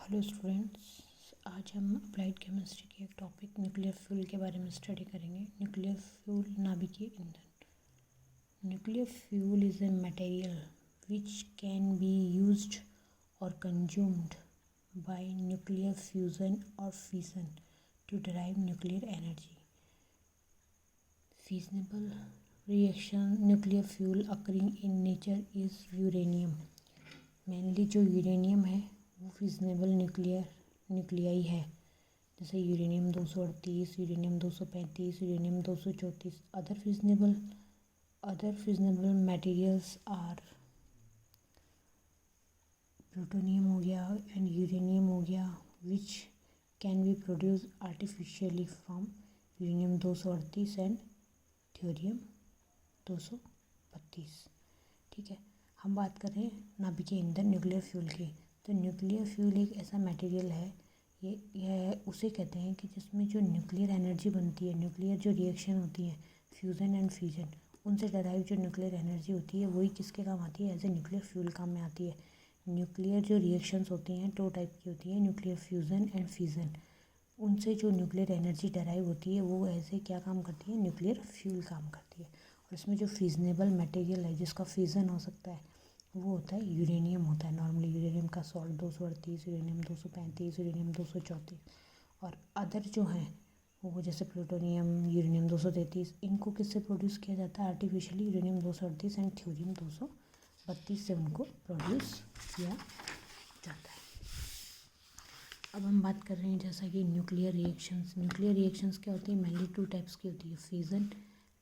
Hello students, आज हम applied chemistry के एक टॉपिक न्यूक्लियर फ्यूल के बारे में स्टडी करेंगे। न्यूक्लियर फ्यूल नाभिकीय ईंधन। Nuclear fuel is a material which can be used or consumed by nuclear fusion or fission to derive nuclear energy. feasible reaction nuclear fuel occurring in nature is uranium। Mainly जो uranium है वो fissionable nuclei है, जैसे uranium 238, uranium 235, uranium 234। Other fissionable materials are plutonium हो गया and uranium हो गया, which can be produce artificially from uranium 238 and thorium 232। ठीक है, हम बात कर रहे हैं नाभिकीय ईंधन न्यूक्लियर फ्यूल की। तो न्यूक्लियर फ्यूल एक ऐसा मटेरियल है, यह उसे कहते हैं कि जिसमें जो न्यूक्लियर एनर्जी बनती है, न्यूक्लियर जो रिएक्शन होती है फ्यूज़न एंड फिजन, उनसे डराइव जो न्यूक्लियर एनर्जी होती है वही किसके काम आती है, एज ए न्यूक्लियर फ्यूल काम में आती है। न्यूक्लियर जो रिएक्शंस होती हैं दो टाइप की होती हैं, न्यूक्लियर फ्यूज़न एंड फिजन। उनसे जो न्यूक्लियर एनर्जी डराइव होती है वो ऐसे क्या काम करती है, न्यूक्लियर फ्यूल काम करती है। और इसमें जो फिजनेबल मटेरियल है जिसका फिजन हो सकता है वो होता है यूरेनियम होता है। नॉर्मली यूरेनियम का सॉल्ट 238, यूरेनियम 235, यूरेनियम 234। और अदर जो हैं वो जैसे प्लूटोनियम, यूरेनियम 233, इनको किससे प्रोड्यूस किया जाता है आर्टिफिशियली, यूरेनियम 238 एंड थ्योरियम 232 से उनको प्रोड्यूस किया जाता है। अब हम बात कर रहे हैं जैसा कि न्यूक्लियर रिएक्शंस। न्यूक्लियर रिएक्शंस क्या होती है, मेनली टू टाइप्स की होती है, फिजन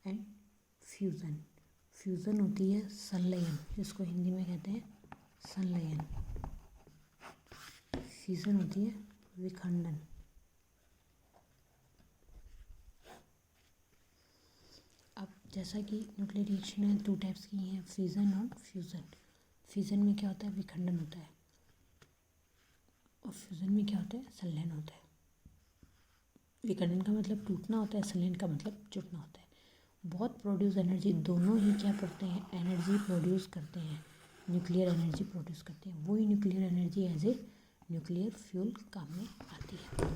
एंड फ्यूज़न। फ्यूज़न होती है संलयन, जिसको हिंदी में कहते हैं संलयन। फिजन होती है विखंडन। अब जैसा कि न्यूक्लियर रिएक्शन है दो टाइप्स की हैं, फिजन और फ्यूज़न। फिजन में क्या होता है, विखंडन होता है, और फ्यूज़न में क्या होता है, संलयन होता है। विखंडन का मतलब टूटना होता है, संलयन का मतलब जुड़ना होता है। बहुत प्रोड्यूस एनर्जी, दोनों ही क्या करते हैं, एनर्जी प्रोड्यूस करते हैं, न्यूक्लियर एनर्जी प्रोड्यूस करते हैं। वही nuclear energy as a nuclear fuel काम में आती है।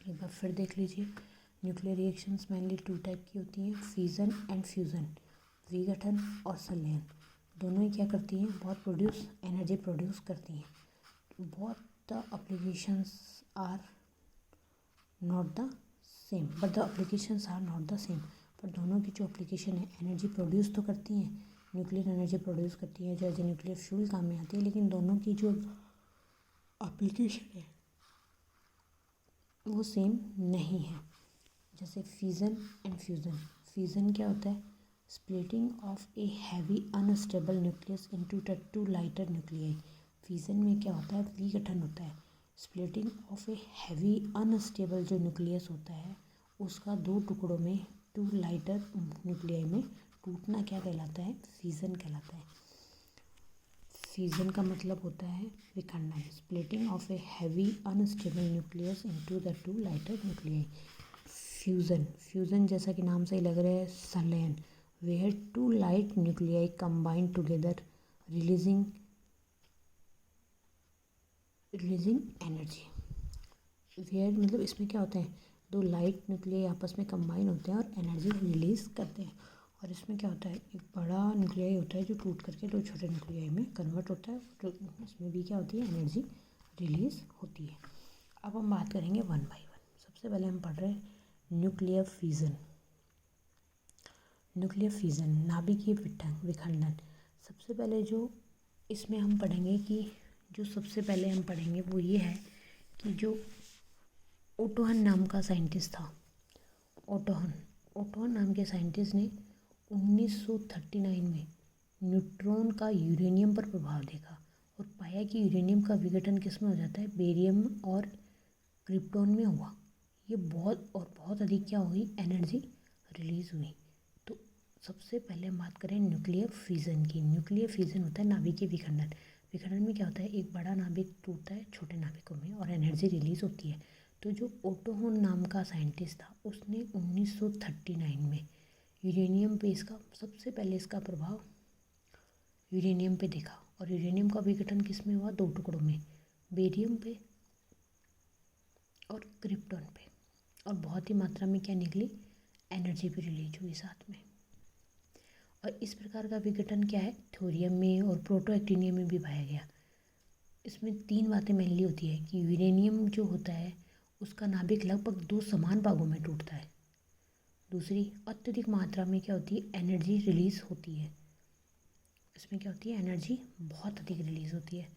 एक बार फिर देख लीजिए, nuclear reactions mainly two type की होती हैं, फिजन एंड फ्यूज़न, विघटन और संलयन। दोनों ही क्या करती हैं, बहुत प्रोड्यूस एनर्जी प्रोड्यूस करती हैं। बहुत the applications are not the same, but the applications are not the same. पर दोनों की जो एप्लीकेशन है, एनर्जी प्रोड्यूस तो करती हैं, न्यूक्लियर एनर्जी प्रोड्यूस करती है जो एज ए न्यूक्लियर फ्यूल काम में आती है, लेकिन दोनों की जो एप्लीकेशन है वो सेम नहीं है। जैसे फिजन एंड फ्यूज़न। फिजन क्या होता है, splitting of a heavy unstable nucleus into the two lighter nuclei. Fission में क्या होता है, विघटन होता है, splitting of a heavy unstable जो न्यूक्लियस होता है उसका दो टुकड़ों में, टू लाइटर न्यूक्लियाई में टूटना क्या कहलाता है, फिजन कहलाता है। फिजन का मतलब होता है विखंडन, splitting of a heavy unstable nucleus into the two lighter nuclei. Fusion जैसा कि नाम से ही लग रहा है, संलयन, where two light nuclei combine together releasing energy. Where मतलब इसमें क्या होता है, दो लाइट न्यूक्लियाई आपस में कंबाइन होते हैं और एनर्जी रिलीज करते हैं। और इसमें क्या होता है, एक बड़ा न्यूक्लियाई होता है जो टूट करके दो छोटे न्यूक्लियाई में कन्वर्ट होता है, तो इसमें भी क्या होती है, एनर्जी रिलीज होती है। अब हम बात करेंगे वन बाय वन। सबसे पहले हम पढ़ रहे हैं न्यूक्लियर फिजन। न्यूक्लियर फिजन नाभिकीय विखंडन। सबसे पहले जो इसमें हम पढ़ेंगे कि जो सबसे पहले हम पढ़ेंगे वो ये है कि जो ओटोहन नाम का साइंटिस्ट था, ओटोहन नाम के साइंटिस्ट ने 1939 में न्यूट्रॉन का यूरेनियम पर प्रभाव देखा और पाया कि यूरेनियम का विघटन किस में हो जाता है, बेरियम और क्रिप्टॉन में हुआ। ये बहुत अधिक क्या हुई, एनर्जी रिलीज हुई। तो सबसे पहले हम बात करें न्यूक्लियर फिजन की। न्यूक्लियर फिजन होता है नाभिकीय विखंडन। विखंडन में क्या होता है, एक बड़ा नाभिक टूटता है छोटे नाभिकों में और एनर्जी रिलीज होती है। तो जो ओटोहन नाम का साइंटिस्ट था उसने 1939 में यूरेनियम पे सबसे पहले इसका प्रभाव यूरेनियम पे देखा। और यूरेनियम का विघटन किस में हुआ, दो टुकड़ों में, बेरियम पे और क्रिप्टॉन पे, और बहुत ही मात्रा में क्या निकली, एनर्जी भी रिलीज हुई साथ में। और इस प्रकार का विघटन क्या है, थोरियम में और प्रोटोएक्टिनियम में भी पाया गया। इसमें 3 बातें मेनली होती है कि यूरेनियम जो होता है उसका नाभिक लगभग 2 समान भागों में टूटता है। दूसरी, अत्यधिक मात्रा में क्या होती है, एनर्जी रिलीज होती है। इसमें क्या होती है, एनर्जी बहुत अधिक रिलीज होती है।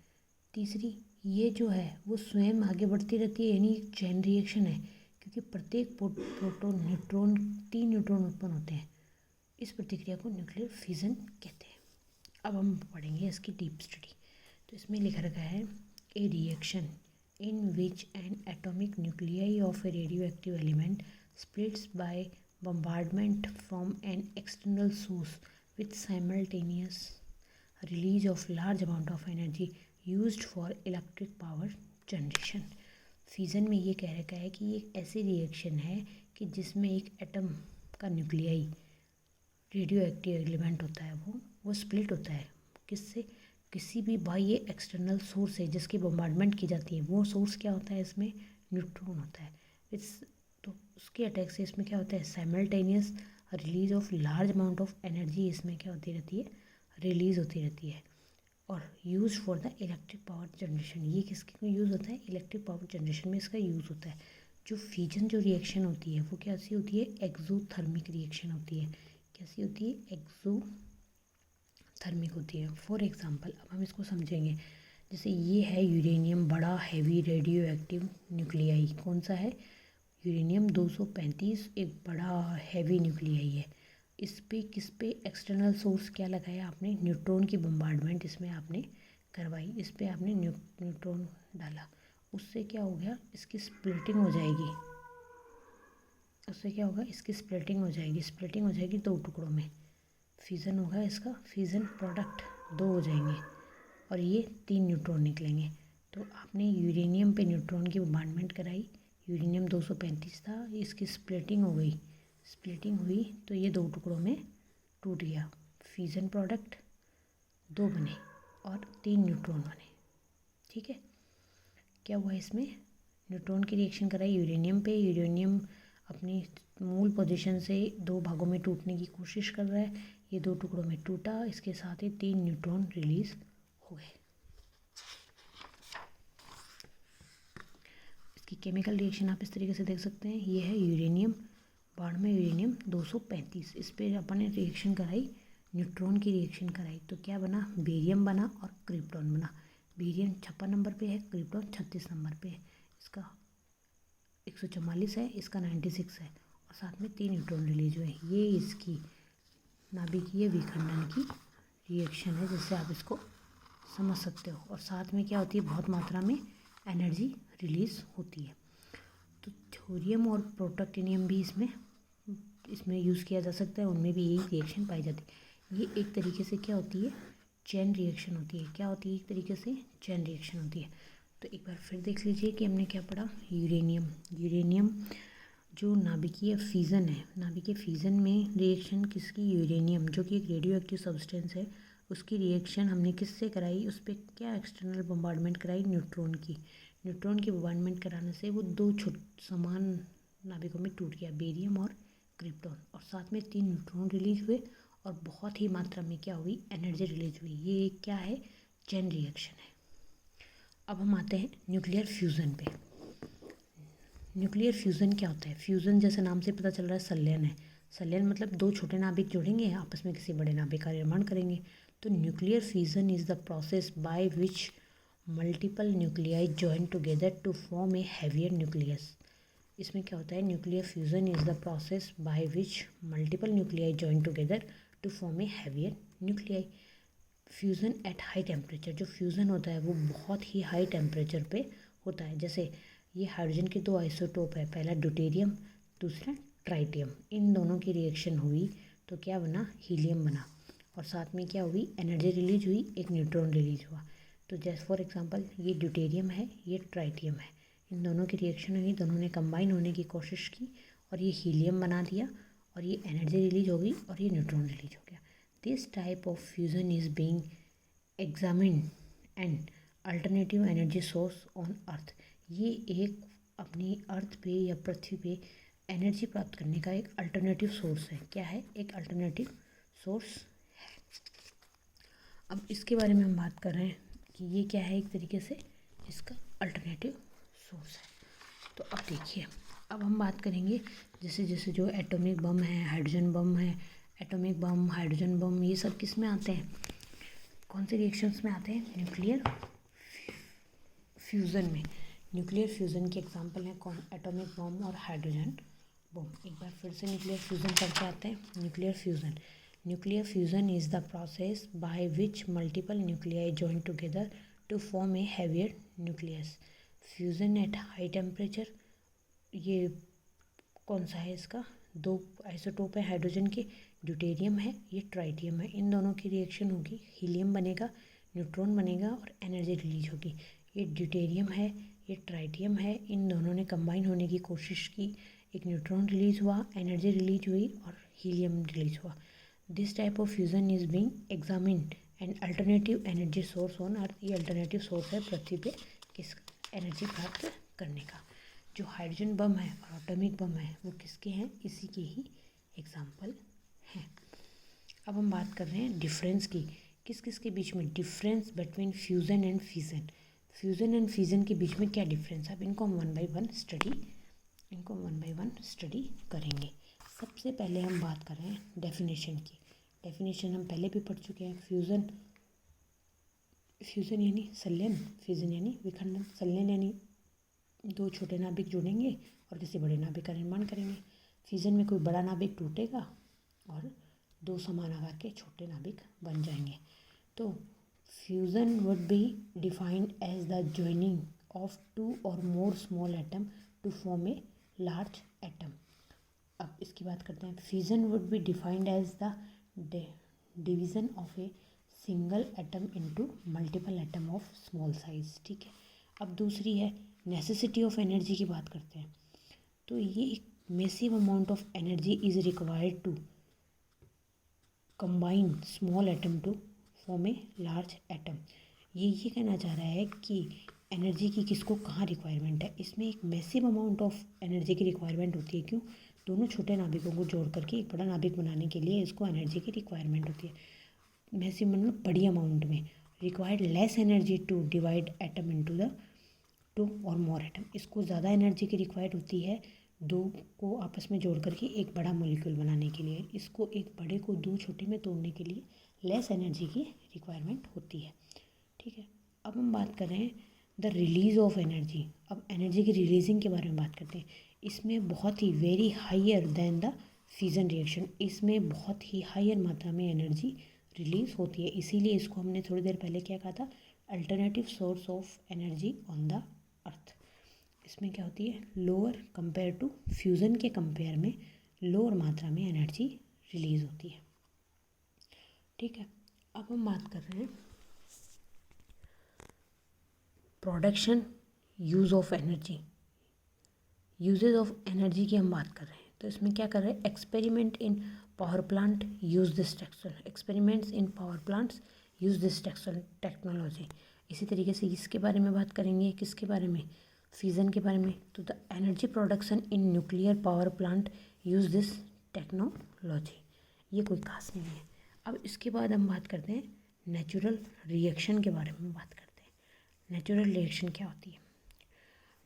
तीसरी, ये जो है वो स्वयं आगे बढ़ती रहती है, यानी चेन रिएक्शन है, क्योंकि प्रत्येक प्रोटॉन न्यूट्रॉन 3 न्यूट्रॉन उत्पन्न होते हैं। इस प्रतिक्रिया को न्यूक्लियर फिजन कहते हैं। अब हम पढ़ेंगे इसकी डीप स्टडी। तो इसमें लिखा रखा है, ए reaction in which N atomic nuclei of A radio active element splits by bombardment from an external source with simultaneous release of large amount of energy used for electric power generation। Fission में ये कह रखा है कि ये एक ऐसी reaction है कि जिसमें एक एटम का न्यूक्लियाई रेडियो एक्टिव एलिमेंट होता है, वो स्प्लिट होता है। किससे, किसी भी बाह्य एक्सटर्नल सोर्स है जिसकी बम्बार्डमेंट की जाती है, वो सोर्स क्या होता है, इसमें न्यूट्रॉन होता है। तो उसके अटैक से इसमें क्या होता है, simultaneous release of large amount of energy इसमें क्या होती रहती है, रिलीज होती रहती है। और use for the electric power generation, ये किसके में यूज़ होता है, इलेक्ट्रिक पावर जनरेशन में इसका यूज़ होता है। जो फ्यूजन जो रिएक्शन होती है वो कैसी होती है, एक्सोथर्मिक रिएक्शन होती है। कैसी होती है, एक्सोथर्मिक होती है। फॉर एग्जांपल अब हम इसको समझेंगे, जैसे ये है यूरेनियम, बड़ा हैवी रेडियो एक्टिव न्यूक्लियाई, कौन सा है, यूरेनियम 235, एक बड़ा हैवी न्यूक्लियाई है। इस पे किस पे एक्सटर्नल सोर्स क्या लगाया आपने, न्यूट्रॉन की बम्बार्डमेंट इसमें आपने करवाई, इस पे आपने न्यूट्रॉन डाला, उससे क्या हो गया, इसकी स्प्लिटिंग हो जाएगी। उससे क्या होगा, इसकी स्प्लिटिंग हो जाएगी, स्प्लिटिंग हो जाएगी 2 टुकड़ों में, फिजन होगा, इसका फिजन प्रोडक्ट 2 हो जाएंगे और ये 3 न्यूट्रॉन निकलेंगे। तो आपने यूरेनियम पे न्यूट्रॉन की बम्बार्डमेंट कराई, यूरेनियम 235 था, इसकी स्प्लिटिंग हो गई, स्प्लिटिंग हुई तो ये 2 टुकड़ों में टूट गया, फिजन प्रोडक्ट 2 बने और 3 न्यूट्रॉन बने। ठीक है, क्या हुआ, इसमें न्यूट्रॉन की रिएक्शन कराई यूरेनियम पे, यूरेनियम अपनी मूल पोजीशन से 2 भागों में टूटने की कोशिश कर रहा है, ये 2 टुकड़ों में टूटा, इसके साथ ही 3 न्यूट्रॉन रिलीज हो गए। इसकी केमिकल रिएक्शन आप इस तरीके से देख सकते हैं, ये है यूरेनियम, बाढ़ में यूरेनियम 235, इस पर अपन ने रिएक्शन कराई, न्यूट्रॉन की रिएक्शन कराई, तो क्या बना, बेरियम बना और क्रिप्टॉन बना। बेरियम 56 नंबर पे है, क्रिप्टॉन 36 नंबर पे है, इसका 144 है, इसका 96 है, और साथ में 3 न्यूट्रॉन रिलीज हुए। ये इसकी नाभिकीय विखंडन की रिएक्शन है, जिससे आप इसको समझ सकते हो। और साथ में क्या होती है, बहुत मात्रा में एनर्जी रिलीज होती है। तो थोरियम और प्रोटोक्टिनियम भी इसमें यूज़ किया जा सकता है, उनमें भी यही रिएक्शन पाई जाती है। ये एक तरीके से क्या होती है, चेन रिएक्शन होती है। क्या होती है, एक तरीके से चेन रिएक्शन होती है। तो एक बार फिर देख लीजिए कि हमने क्या पढ़ा, यूरेनियम जो नाभिकीय फिजन है, नाभिकीय फिजन में रिएक्शन किसकी, यूरेनियम जो कि एक रेडियो एक्टिव सब्सटेंस है, उसकी रिएक्शन हमने किससे कराई, उस पर क्या एक्सटर्नल बम्बार्डमेंट कराई, न्यूट्रॉन की। न्यूट्रॉन की बम्बार्डमेंट कराने से वो 2 समान नाभिकों में टूट गया, बेरियम और क्रिप्टॉन, और साथ में 3 न्यूट्रॉन रिलीज हुए और बहुत ही मात्रा में क्या हुई, एनर्जी रिलीज हुई। ये क्या है, चेन रिएक्शन है। अब हम आते हैं न्यूक्लियर फ्यूज़न पे। न्यूक्लियर फ्यूज़न क्या होता है, फ्यूज़न जैसे नाम से पता चल रहा है संलयन है। संलयन मतलब 2 छोटे नाभिक जोड़ेंगे, आपस में किसी बड़े नाभिक का निर्माण करेंगे। तो nuclear fusion is the process by which multiple nuclei join together to form a heavier nucleus. इसमें क्या होता है, nuclear fusion is the process by which multiple nuclei join together to form a heavier nuclei. Fusion at high temperature, जो fusion होता है वो बहुत ही high temperature पे होता है। जैसे ये हाइड्रोजन के 2 आइसोटोप है, पहला ड्यूटेरियम, दूसरा ट्राइटियम, इन दोनों की रिएक्शन हुई तो क्या बना, हीलियम बना, और साथ में क्या हुई, एनर्जी रिलीज हुई, एक न्यूट्रॉन रिलीज हुआ। तो जैसे फॉर एग्जांपल ये ड्यूटेरियम है, ये ट्राइटियम है, इन दोनों की रिएक्शन हुई, दोनों ने कंबाइन होने की कोशिश की और ये हीलियम बना दिया, और ये एनर्जी रिलीज हो गई और ये न्यूट्रॉन रिलीज हो गया। This type of fusion is being examined and alternative energy source on earth. ये एक अपनी अर्थ पे या पृथ्वी पे एनर्जी प्राप्त करने का एक अल्टरनेटिव सोर्स है। क्या है? एक अल्टरनेटिव सोर्स है। अब इसके बारे में हम बात कर रहे हैं कि ये क्या है, एक तरीके से इसका अल्टरनेटिव सोर्स है। तो अब देखिए, अब हम बात करेंगे जैसे जैसे जो एटॉमिक बम है, हाइड्रोजन बम है, एटॉमिक बम, हाइड्रोजन बम, ये सब किस में आते हैं, कौन से रिएक्शंस में आते हैं? न्यूक्लियर फ्यूज़न में। न्यूक्लियर फ्यूज़न के एग्जांपल हैं कौन? एटॉमिक बम और हाइड्रोजन बम। एक बार फिर से न्यूक्लियर फ्यूज़न करके आते हैं। Nuclear fusion, nuclear fusion is the process by which multiple nuclei join together to form a heavier nucleus. Fusion at high temperature, ये कौन सा है इसका? दो आइसोटोप है हाइड्रोजन के, ड्यूटेरियम है, ये ट्राइटियम है। इन दोनों की रिएक्शन होगी, हीलियम बनेगा, न्यूट्रॉन बनेगा और एनर्जी रिलीज होगी। ये ड्यूटेरियम है, ये ट्राइटियम है, इन दोनों ने कंबाइन होने की कोशिश की, एक न्यूट्रॉन रिलीज हुआ, एनर्जी रिलीज हुई और हीलियम रिलीज हुआ। This type of fusion is being examined and alternative energy source on earth. ये अल्टरनेटिव सोर्स है पृथ्वी पे किस एनर्जी प्राप्त करने का। जो हाइड्रोजन बम है और एटॉमिक बम है वो किसके हैं? इसी के ही एग्जाम्पल हैं। अब हम बात कर रहे हैं डिफरेंस की, किस किस के बीच में difference between fusion and fission. Fusion and fission के बीच में क्या डिफरेंस है? अब इनको हम वन बाय वन स्टडी करेंगे। सबसे पहले हम बात कर रहे हैं डेफिनेशन की। डेफिनेशन हम पहले भी पढ़ चुके हैं। फ्यूज़न यानी संलयन, फिजन यानी विखंडन। संलयन यानी दो छोटे नाभिक जुड़ेंगे और किसी बड़े नाभिक का निर्माण करेंगे। फिजन में कोई बड़ा नाभिक टूटेगा और दो समान आकार के छोटे नाभिक बन जाएंगे। तो fusion would be defined as the joining of two or more small atom to form a large atom. अब इसकी बात करते हैं। Fission would be defined as the division of a single atom into multiple atom of small size. ठीक है। अब दूसरी है नेसेसिटी ऑफ एनर्जी की बात करते हैं। तो ये एक massive amount of energy is required to combine small atom to form a large atom. ये कहना चाह रहा है कि एनर्जी की किसको कहाँ रिक्वायरमेंट है। इसमें एक मैसिव अमाउंट ऑफ एनर्जी की रिक्वायरमेंट होती है। क्यों? दोनों छोटे नाभिकों को जोड़ करके एक बड़ा नाभिक बनाने के लिए इसको एनर्जी की रिक्वायरमेंट होती है। मैसिव मतलब बड़ी अमाउंट में। Required less energy to divide atom into the two or more atom. इसको ज़्यादा एनर्जी की रिक्वायर्ड होती है दो को आपस में जोड़ करके एक बड़ा मॉलिक्यूल बनाने के लिए। इसको एक बड़े को दो छोटे में तोड़ने के लिए लेस एनर्जी की रिक्वायरमेंट होती है। ठीक है। अब हम बात कर रहे हैं द रिलीज़ ऑफ एनर्जी। अब एनर्जी की रिलीजिंग के बारे में बात करते हैं। इसमें बहुत ही very higher than the fission reaction, इसमें बहुत ही हायर मात्रा में एनर्जी रिलीज होती है। इसीलिए इसको हमने थोड़ी देर पहले क्या कहा था? Alternative source of energy on the earth. इसमें क्या होती है? लोअर कंपेयर टू फ्यूज़न के कंपेयर में लोअर मात्रा में एनर्जी रिलीज होती है। ठीक है। अब हम बात कर रहे हैं production use of energy, usages of energy की हम बात कर रहे हैं। तो इसमें क्या कर रहे हैं? Experiment in power plant use this experiments in power plants use this technology. इसी तरीके से इसके बारे में बात करेंगे। किसके बारे में? फिजन के बारे में। तो the energy production in nuclear power plant use this technology. ये कोई खास नहीं है। अब इसके बाद हम बात करते हैं नेचुरल रिएक्शन के बारे में बात करते हैं। नेचुरल रिएक्शन क्या होती है?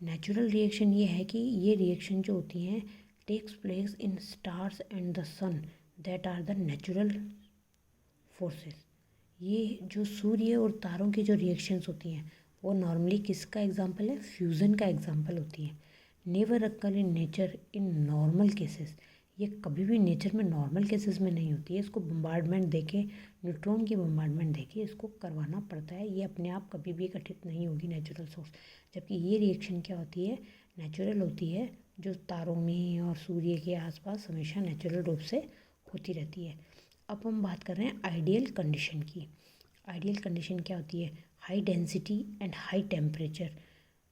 नेचुरल रिएक्शन ये है कि ये रिएक्शन जो होती हैं takes place in stars and the sun that are the natural forces. ये जो सूर्य और तारों की जो रिएक्शंस होती हैं वो नॉर्मली किसका एग्जांपल है? फ्यूज़न का एग्जांपल होती है। Never occur in nature in normal cases. ये कभी भी नेचर में नॉर्मल केसेस में नहीं होती है। इसको बम्बार्डमेंट देके, न्यूट्रॉन की बम्बार्डमेंट देके इसको करवाना पड़ता है। ये अपने आप कभी भी घटित नहीं होगी नेचुरल सोर्स। जबकि ये रिएक्शन क्या होती है? नेचुरल होती है, जो तारों में और सूर्य के आसपास हमेशा नेचुरल रूप से होती रहती है। अब हम बात कर रहे हैं आइडियल कंडीशन की। आइडियल कंडीशन क्या होती है? High density and high temperature.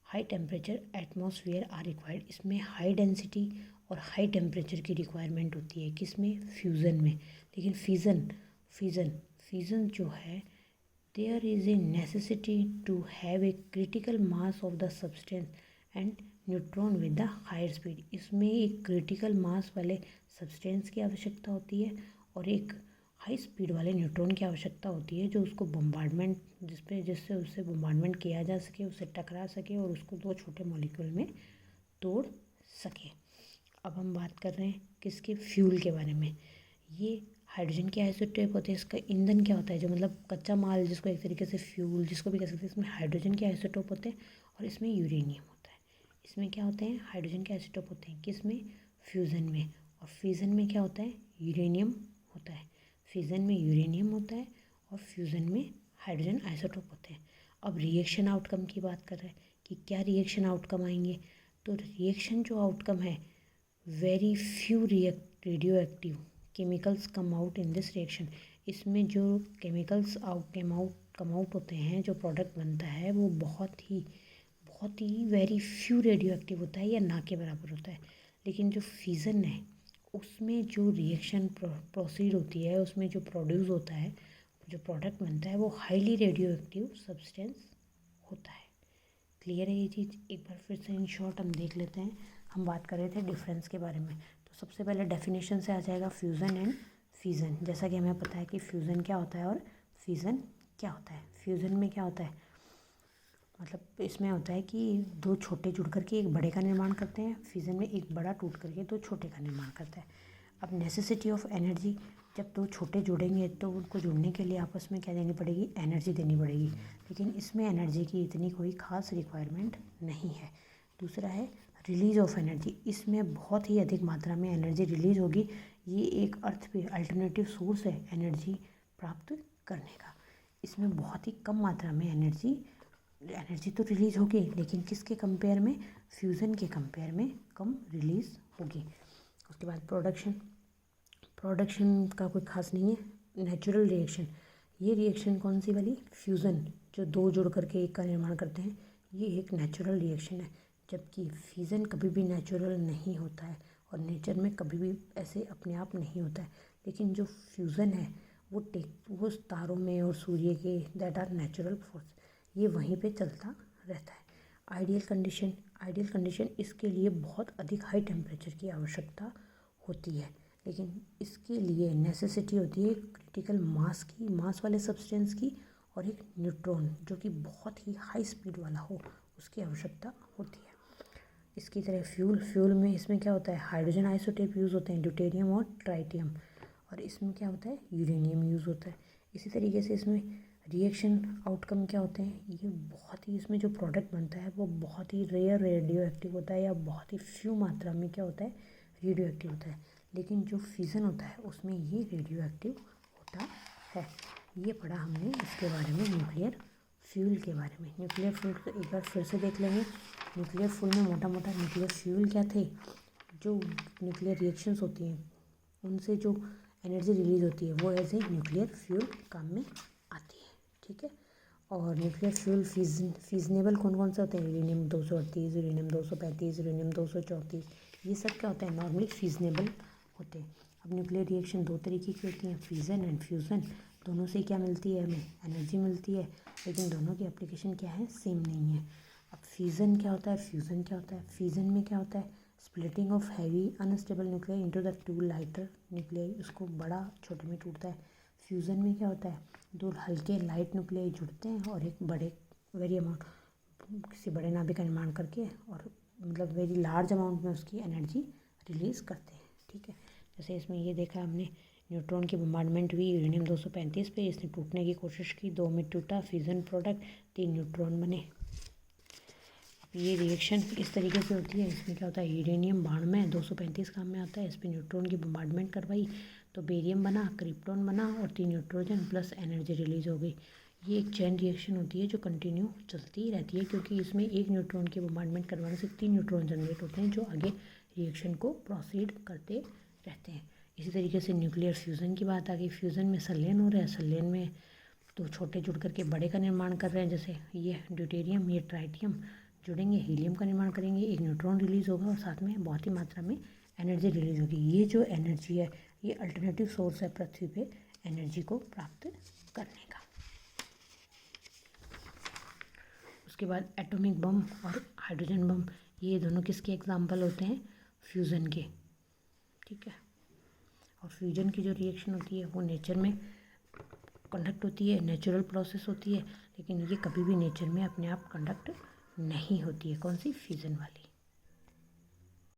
High temperature atmosphere are required. इसमें हाई डेंसिटी और हाई टेम्परेचर की रिक्वायरमेंट होती है। किस में? फ्यूज़न में। लेकिन फिजन जो है there is a necessity to have a critical mass of the substance and neutron with the higher speed. इसमें एक क्रिटिकल मास वाले सब्सटेंस की आवश्यकता होती है और एक हाई स्पीड वाले न्यूट्रॉन की आवश्यकता होती है जो उसको बम्बार्डमेंट जिससे उससे बम्बार्डमेंट किया जा सके, उससे टकरा सके और उसको दो छोटे मॉलिक्यूल में तोड़ सके। अब हम बात कर रहे हैं किसके, फ्यूल के बारे में। ये हाइड्रोजन के आइसोटोप होते हैं। इसका ईंधन क्या होता है, जो मतलब कच्चा माल जिसको एक तरीके से फ्यूल जिसको भी कह सकते हैं, इसमें हाइड्रोजन के आइसोटोप होते हैं और इसमें यूरेनियम होता है। इसमें क्या होते हैं, हाइड्रोजन के आइसोटोप होते हैं किसमें, फ्यूज़न में। और फ्यूज़न में क्या होता है, यूरेनियम होता है। फ्यूज़न में यूरेनियम होता है और फ्यूज़न में हाइड्रोजन आइसोटोप होते हैं। अब रिएक्शन आउटकम की बात कर रहे हैं कि क्या रिएक्शन आउटकम आएंगे। तो रिएक्शन जो आउटकम है, very few radio active chemicals come out in this reaction. इसमें जो केमिकल्स कम आउट होते हैं, जो प्रोडक्ट बनता है वो बहुत ही वेरी फ्यू रेडियो एक्टिव होता है या ना के बराबर होता है। लेकिन जो फिज़न है उसमें जो रिएक्शन प्रोसीड होती है, उसमें जो प्रोड्यूस होता है, जो प्रोडक्ट बनता है वो हाईली रेडियो एक्टिव सब्सटेंस होता है। क्लियर है ये चीज़। एक बार फिर से इन शॉर्ट हम देख लेते हैं। हम बात कर रहे थे डिफरेंस के बारे में। तो सबसे पहले डेफिनेशन से आ जाएगा फ्यूज़न एंड फिज़न। जैसा कि हमें पता है कि फ्यूज़न क्या होता है और फिज़न क्या होता है। फ्यूज़न में क्या होता है, मतलब इसमें होता है कि दो छोटे जुड़ करके एक बड़े का निर्माण करते हैं। फिज़न में एक बड़ा टूट करके दो छोटे का निर्माण करता है। अब नेसेसिटी ऑफ एनर्जी, जब दो छोटे जुड़ेंगे तो उनको जुड़ने के लिए आपस में क्या देनी पड़ेगी, एनर्जी देनी पड़ेगी। लेकिन इसमें एनर्जी की इतनी कोई ख़ास रिक्वायरमेंट नहीं है। दूसरा है रिलीज ऑफ एनर्जी। इसमें बहुत ही अधिक मात्रा में एनर्जी रिलीज होगी। ये एक अर्थ पे अल्टरनेटिव सोर्स है एनर्जी प्राप्त करने का। इसमें बहुत ही कम मात्रा में एनर्जी तो रिलीज़ होगी, लेकिन किसके कंपेयर में, फ्यूज़न के कंपेयर में कम रिलीज़ होगी। उसके बाद प्रोडक्शन का कोई खास नहीं है। नेचुरल रिएक्शन, ये रिएक्शन कौन सी वाली, फ्यूज़न, जो दो जुड़ करके एक का निर्माण करते हैं, ये एक नेचुरल रिएक्शन है। जबकि फिज़न कभी भी नेचुरल नहीं होता है और नेचर में कभी भी ऐसे अपने आप नहीं होता है। लेकिन जो फ्यूज़न है वो तारों में और सूर्य के दैट आर नेचुरल फोर्स, ये वहीं पे चलता रहता है। आइडियल कंडीशन इसके लिए बहुत अधिक हाई टेम्परेचर की आवश्यकता होती है। लेकिन इसके लिए नेसेसिटी होती है क्रिटिकल मास वाले सब्सटेंस की और एक न्यूट्रॉन जो कि बहुत ही हाई स्पीड वाला हो, उसकी आवश्यकता होती है। इसकी तरह फ्यूल में इसमें क्या होता है, हाइड्रोजन आइसोटोप यूज़ होते हैं, ड्यूटेरियम और ट्राइटियम। और इसमें क्या होता है, यूरेनियम यूज़ होता है। इसी तरीके से इसमें रिएक्शन आउटकम क्या होते हैं, ये बहुत ही, इसमें जो प्रोडक्ट बनता है वो बहुत ही रेयर रेडियो एक्टिव होता है या बहुत ही फ्यू मात्रा में क्या होता है, रेडियो एक्टिव होता है। लेकिन जो फिज़न होता है उसमें ये रेडियो एक्टिव होता है। ये पढ़ा हमने इसके बारे में, न्यूक्लियर फ्यूल के बारे में। न्यूक्लियर फ्यूल को एक बार फिर से देख लेंगे। न्यूक्लियर फ्यूल में मोटा मोटा न्यूक्लियर फ्यूल क्या थे, जो न्यूक्लियर रिएक्शंस होती हैं उनसे जो एनर्जी रिलीज होती है वो एज ए न्यूक्लियर फ्यूल काम में आती है। ठीक है। और न्यूक्लियर फ्यूल फिजनेबल कौन कौन से होते हैं, यूरेनियम 238, यूरेनियम 235, यूरेनियम 234, ये सब क्या होता है, नॉर्मली फिजनेबल होते हैं। अब न्यूक्लियर रिएक्शन दो तरीके की होती हैं, फिज़न एंड फ्यूज़न। दोनों से क्या मिलती है, हमें एनर्जी मिलती है, लेकिन दोनों की एप्लीकेशन क्या है, सेम नहीं है। अब फिज़न क्या होता है, फ्यूज़न क्या होता है। फिज़न में क्या होता है, splitting of heavy unstable nuclear into the two lighter nuclear, उसको बड़ा छोटे में टूटता है। फ्यूज़न में क्या होता है, दो हल्के लाइट न्यूक्लियर जुड़ते हैं और एक बड़े वेरी अमाउंट किसी बड़े नाभिक का निर्माण करके और मतलब वेरी लार्ज अमाउंट में उसकी एनर्जी रिलीज़ करते हैं। ठीक है। जैसे इसमें ये देखा हमने, न्यूट्रॉन की बम्बार्डमेंट हुई यूरेनियम 235 पे, इसने टूटने की कोशिश की, 2 में टूटा, फिज़न प्रोडक्ट 3 न्यूट्रॉन बने। अब ये रिएक्शन इस तरीके से होती है। इसमें क्या होता है, यूरेनियम बाण में 235 काम में आता है, इस पर न्यूट्रॉन की बम्बार्डमेंट करवाई तो बेरियम बना, क्रिप्टॉन बना और 3 न्यूट्रोजन प्लस एनर्जी रिलीज हो गई। ये एक चैन रिएक्शन होती है जो कंटिन्यू चलती रहती है, क्योंकि इसमें एक न्यूट्रॉन की बम्बार्डमेंट करवाने से 3 न्यूट्रॉन जनरेट होते हैं जो आगे रिएक्शन को प्रोसीड करते रहते हैं। इसी तरीके से न्यूक्लियर फ्यूज़न की बात आ गई। फ्यूज़न में संलयन हो रहा है, संलयन में दो छोटे जुड़ करके बड़े का निर्माण कर रहे हैं। जैसे ये ड्यूटेरियम, ये ट्राइटियम जुड़ेंगे, हीलियम का निर्माण करेंगे, एक न्यूट्रॉन रिलीज़ होगा और साथ में बहुत ही मात्रा में एनर्जी रिलीज़ होगी। ये जो एनर्जी है ये अल्टरनेटिव सोर्स है पृथ्वी पे एनर्जी को प्राप्त करने का। उसके बाद एटॉमिक बम और हाइड्रोजन बम, ये दोनों किसके एग्जाम्पल होते हैं? फ्यूज़न के। ठीक है। और फ्यूजन की जो रिएक्शन होती है वो नेचर में कंडक्ट होती है, नेचुरल प्रोसेस होती है, लेकिन ये कभी भी नेचर में अपने आप कंडक्ट नहीं होती है। कौन सी? फ्यूज़न वाली।